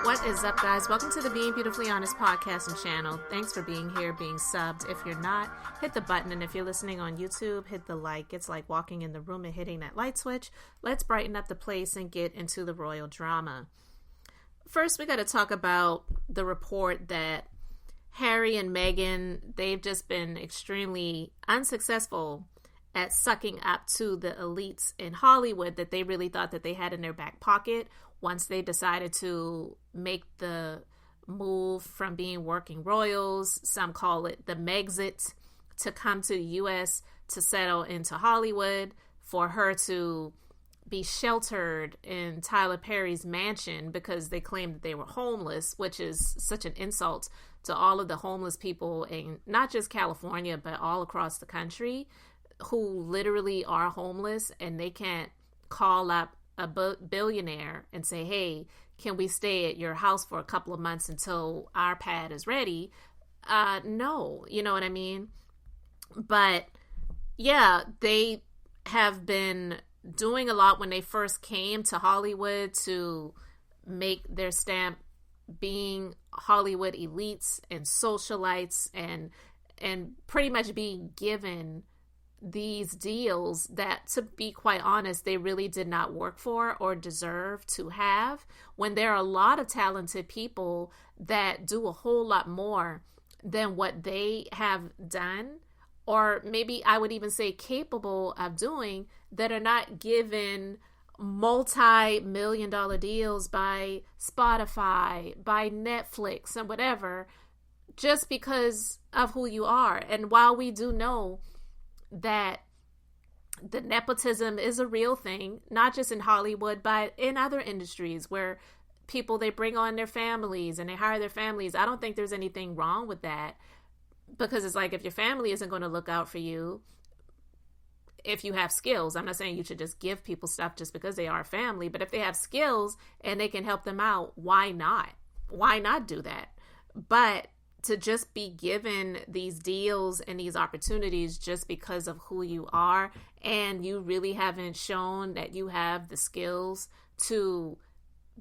What is up, guys? Welcome to the Being Beautifully Honest podcast and channel. Thanks for being here, being subbed. If you're not, hit the button. And if you're listening on YouTube, hit the like. It's like walking in the room and hitting that light switch. Let's brighten up the place and get into the royal drama. First, we got to talk about the report that Harry and Meghan, they've just been extremely unsuccessful at sucking up to the elites in Hollywood that they really thought that they had in their back pocket once they decided to make the move from being working royals, some call it the Megxit, to come to the U.S. to settle into Hollywood, for her to be sheltered in Tyler Perry's mansion because they claimed that they were homeless, which is such an insult to all of the homeless people in not just California, but all across the country who literally are homeless and they can't call up a billionaire and say, hey, can we stay at your house for a couple of months until our pad is ready? No, you know what I mean? But yeah, they have been doing a lot when they first came to Hollywood to make their stamp being Hollywood elites and socialites and pretty much being given these deals that, to be quite honest, they really did not work for or deserve to have, when there are a lot of talented people that do a whole lot more than what they have done, or maybe I would even say capable of doing, that are not given multi-million-dollar deals by Spotify, by Netflix, and whatever, just because of who you are. And while we do know that the nepotism is a real thing, not just in Hollywood, but in other industries where people, they bring on their families and they hire their families. I don't think there's anything wrong with that, because it's like, if your family isn't going to look out for you, if you have skills, I'm not saying you should just give people stuff just because they are family, but if they have skills and they can help them out, why not? Why not do that? But to just be given these deals and these opportunities just because of who you are, and you really haven't shown that you have the skills to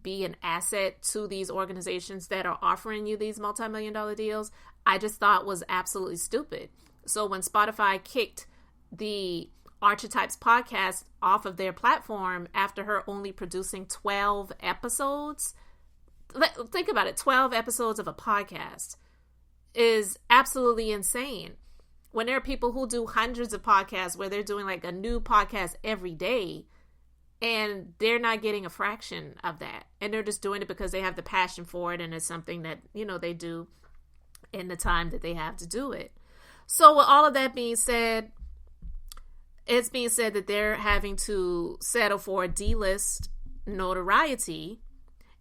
be an asset to these organizations that are offering you these multi-million-dollar deals, I just thought was absolutely stupid. So when Spotify kicked the Archetypes podcast off of their platform after her only producing 12 episodes, think about it, 12 episodes of a podcast is absolutely insane. When there are people who do hundreds of podcasts where they're doing like a new podcast every day, and they're not getting a fraction of that, and they're just doing it because they have the passion for it, and it's something that, you know, they do in the time that they have to do it. So with all of that being said, it's being said that they're having to settle for a D-list notoriety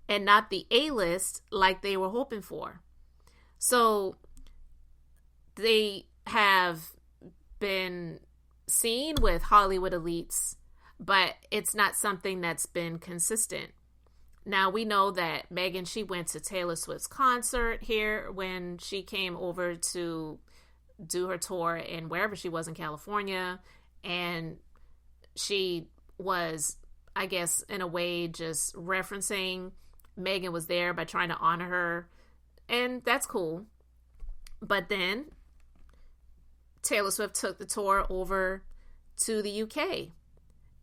and not the A-list like they were hoping for. So they have been seen with Hollywood elites, but it's not something that's been consistent. Now, we know that Meghan, she went to Taylor Swift's concert here when she came over to do her tour in wherever she was in California. And she was, I guess, in a way just referencing Meghan was there by trying to honor her. And that's cool. But then Taylor Swift took the tour over to the UK.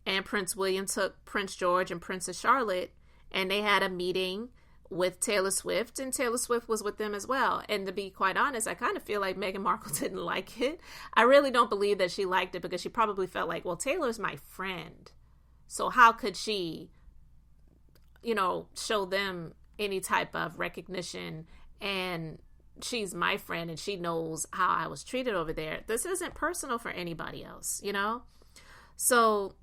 And Prince William took Prince George and Princess Charlotte. And they had a meeting with Taylor Swift, and Taylor Swift was with them as well. And to be quite honest, I kind of feel like Meghan Markle didn't like it. I really don't believe that she liked it, because she probably felt like, well, Taylor's my friend, so how could she, you know, show them any type of recognition? And she's my friend and she knows how I was treated over there. This isn't personal for anybody else, you know? So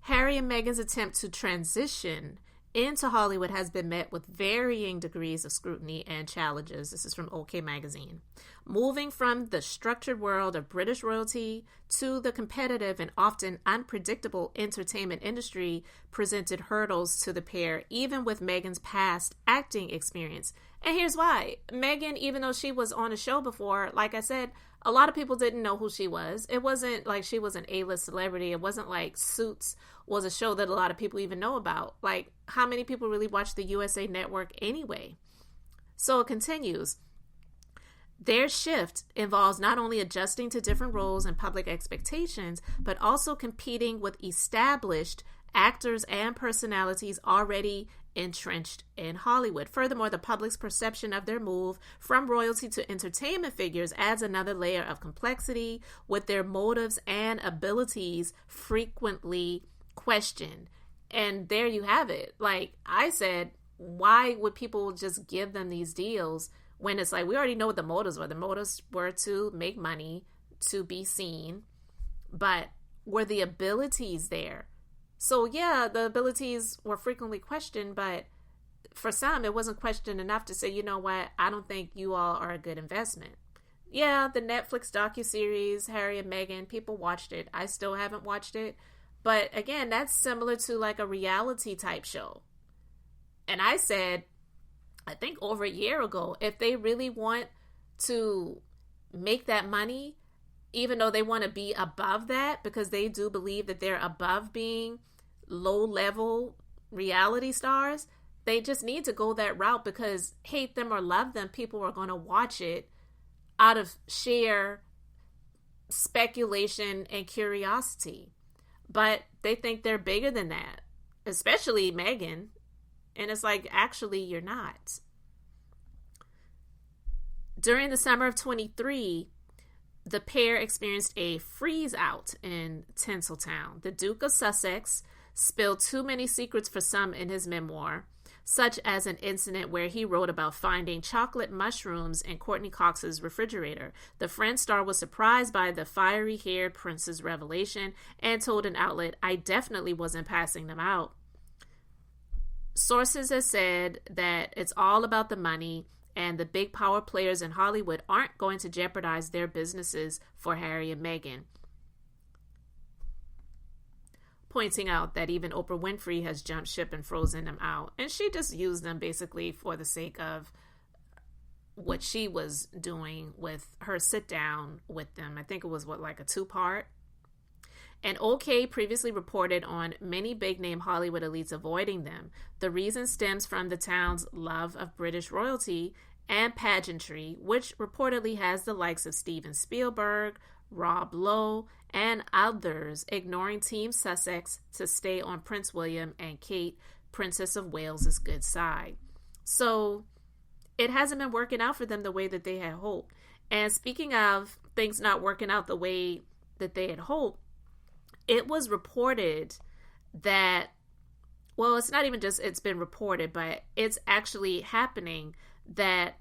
Harry and Meghan's attempt to transition into Hollywood has been met with varying degrees of scrutiny and challenges. This is from OK Magazine. Moving from the structured world of British royalty to the competitive and often unpredictable entertainment industry presented hurdles to the pair, even with Meghan's past acting experience. And here's why. Meghan, even though she was on a show before, like I said, a lot of people didn't know who she was. It wasn't like she was an A-list celebrity. It wasn't like Suits was a show that a lot of people even know about. Like, how many people really watch the USA Network anyway? So it continues. Their shift involves not only adjusting to different roles and public expectations, but also competing with established actors and personalities already entrenched in Hollywood. Furthermore, the public's perception of their move from royalty to entertainment figures adds another layer of complexity, with their motives and abilities frequently questioned. And there you have it. Like I said, why would people just give them these deals when it's like, we already know what the motives were. The motives were to make money, to be seen, but were the abilities there? So yeah, the abilities were frequently questioned, but for some, it wasn't questioned enough to say, you know what, I don't think you all are a good investment. Yeah, the Netflix docuseries, Harry and Meghan, people watched it. I still haven't watched it. But again, that's similar to like a reality type show. And I said, I think over a year ago, if they really want to make that money, even though they want to be above that, because they do believe that they're above being low-level reality stars, they just need to go that route, because hate them or love them, people are going to watch it out of sheer speculation and curiosity. But they think they're bigger than that, especially Meghan. And it's like, actually, you're not. During the summer of 23, the pair experienced a freeze-out in Tinseltown. The Duke of Sussex spilled too many secrets for some in his memoir, such as an incident where he wrote about finding chocolate mushrooms in Courtney Cox's refrigerator. The Friends star was surprised by the fiery-haired prince's revelation and told an outlet, "I definitely wasn't passing them out." Sources have said that it's all about the money, and the big power players in Hollywood aren't going to jeopardize their businesses for Harry and Meghan. Pointing out that even Oprah Winfrey has jumped ship and frozen them out. And she just used them basically for the sake of what she was doing with her sit down with them. I think it was like a 2-part. And OK previously reported on many big-name Hollywood elites avoiding them. The reason stems from the town's love of British royalty and pageantry, which reportedly has the likes of Steven Spielberg, Rob Lowe, and others ignoring Team Sussex to stay on Prince William and Kate, Princess of Wales' good side. So it hasn't been working out for them the way that they had hoped. And speaking of things not working out the way that they had hoped, it was reported that, well, it's not even just it's been reported, but it's actually happening that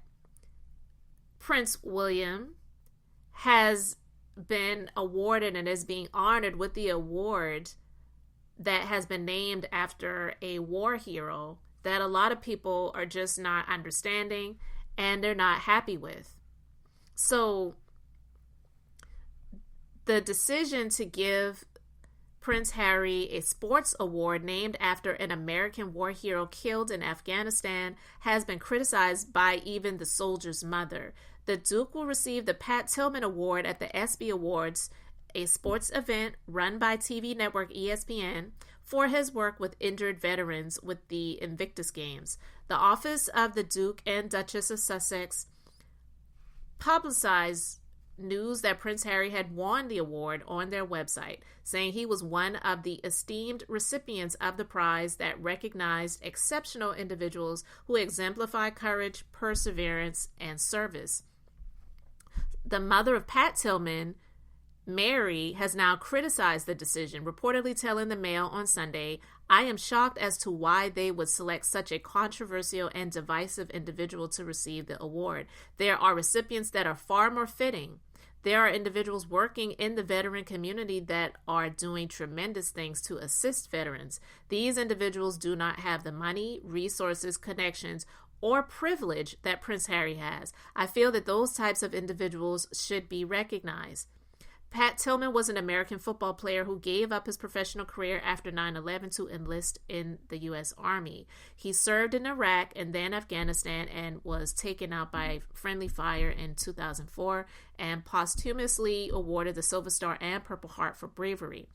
Prince William has been awarded and is being honored with the award that has been named after a war hero that a lot of people are just not understanding and they're not happy with. So the decision to give Prince Harry a sports award named after an American war hero killed in Afghanistan has been criticized by even the soldier's mother. The Duke will receive the Pat Tillman Award at the Espy Awards, a sports event run by TV network ESPN, for his work with injured veterans with the Invictus Games. The office of the Duke and Duchess of Sussex publicized news that Prince Harry had won the award on their website, saying he was one of the esteemed recipients of the prize that recognized exceptional individuals who exemplify courage, perseverance, and service. The mother of Pat Tillman, Mary, has now criticized the decision, reportedly telling the Mail on Sunday, "I am shocked as to why they would select such a controversial and divisive individual to receive the award. There are recipients that are far more fitting. There are individuals working in the veteran community that are doing tremendous things to assist veterans. These individuals do not have the money, resources, connections, or privilege that Prince Harry has. I feel that those types of individuals should be recognized." Pat Tillman was an American football player who gave up his professional career after 9/11 to enlist in the U.S. Army. He served in Iraq and then Afghanistan and was taken out by friendly fire in 2004 and posthumously awarded the Silver Star and Purple Heart for bravery.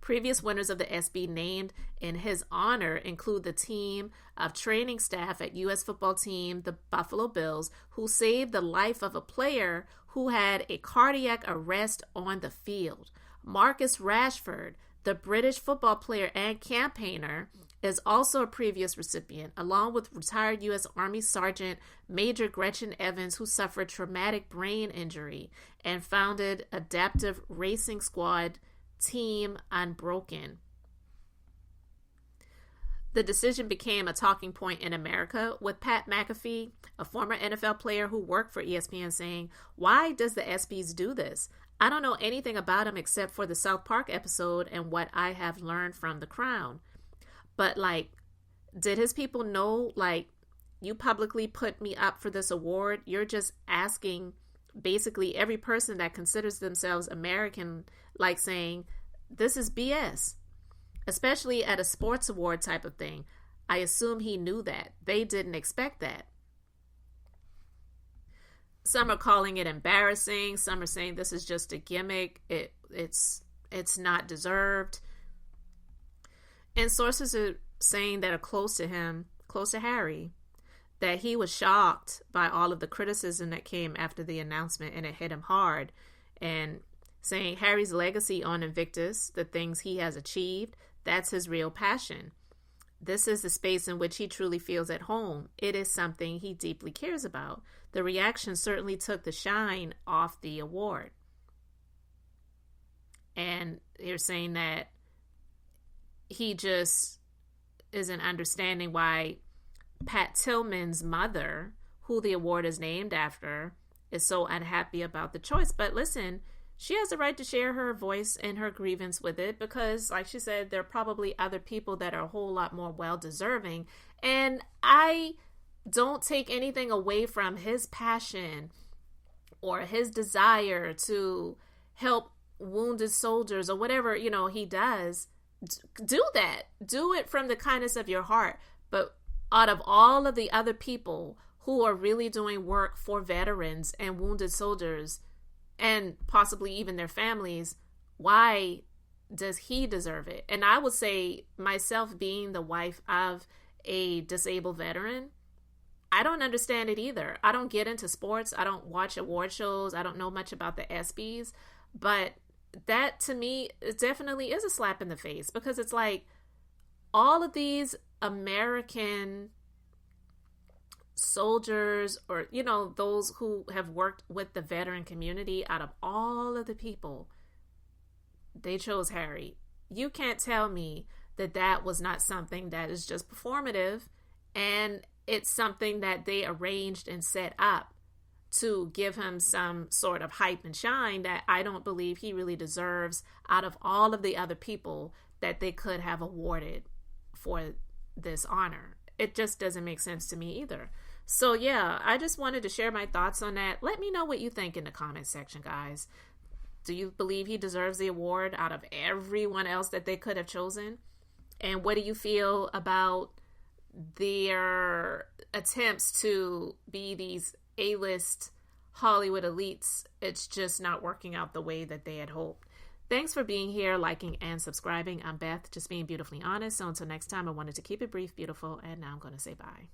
Previous winners of the ESPY named in his honor include the team of training staff at U.S. football team, the Buffalo Bills, who saved the life of a player who had a cardiac arrest on the field. Marcus Rashford, the British football player and campaigner, is also a previous recipient, along with retired U.S. Army Sergeant Major Gretchen Evans, who suffered traumatic brain injury and founded Adaptive Racing Squad Team Unbroken. The decision became a talking point in America, with Pat McAfee, a former NFL player who worked for ESPN, saying, "Why does the ESPYs do this? I don't know anything about him except for the South Park episode and what I have learned from The Crown. But, did his people know, you publicly put me up for this award? You're just asking basically every person that considers themselves American, saying, this is BS, especially at a sports award type of thing. I assume he knew that. They didn't expect that." Some are calling it embarrassing. Some are saying this is just a gimmick. It's not deserved. And sources are saying that are close to him, close to Harry, that he was shocked by all of the criticism that came after the announcement, and it hit him hard. And saying Harry's legacy on Invictus, the things he has achieved, that's his real passion. This is the space in which he truly feels at home. It is something he deeply cares about. The reaction certainly took the shine off the award. And they're saying that he just isn't understanding why Pat Tillman's mother, who the award is named after, is so unhappy about the choice. But listen, she has the right to share her voice and her grievance with it, because, like she said, there are probably other people that are a whole lot more well-deserving. And I don't take anything away from his passion or his desire to help wounded soldiers or whatever, he does. Do that. Do it from the kindness of your heart. But out of all of the other people who are really doing work for veterans and wounded soldiers, and possibly even their families, why does he deserve it? And I would say, myself being the wife of a disabled veteran, I don't understand it either. I don't get into sports. I don't watch award shows. I don't know much about the ESPYs. But that, to me, it definitely is a slap in the face, because it's like all of these American soldiers, or those who have worked with the veteran community, out of all of the people, they chose Harry. You can't tell me that that was not something that is just performative, and it's something that they arranged and set up to give him some sort of hype and shine that I don't believe he really deserves out of all of the other people that they could have awarded for this honor. It just doesn't make sense to me either. So yeah, I just wanted to share my thoughts on that. Let me know what you think in the comment section, guys. Do you believe he deserves the award out of everyone else that they could have chosen? And what do you feel about their attempts to be these A-list Hollywood elites? It's just not working out the way that they had hoped. Thanks for being here, liking, and subscribing. I'm Beth, just being beautifully honest. So until next time, I wanted to keep it brief, beautiful, and now I'm going to say bye.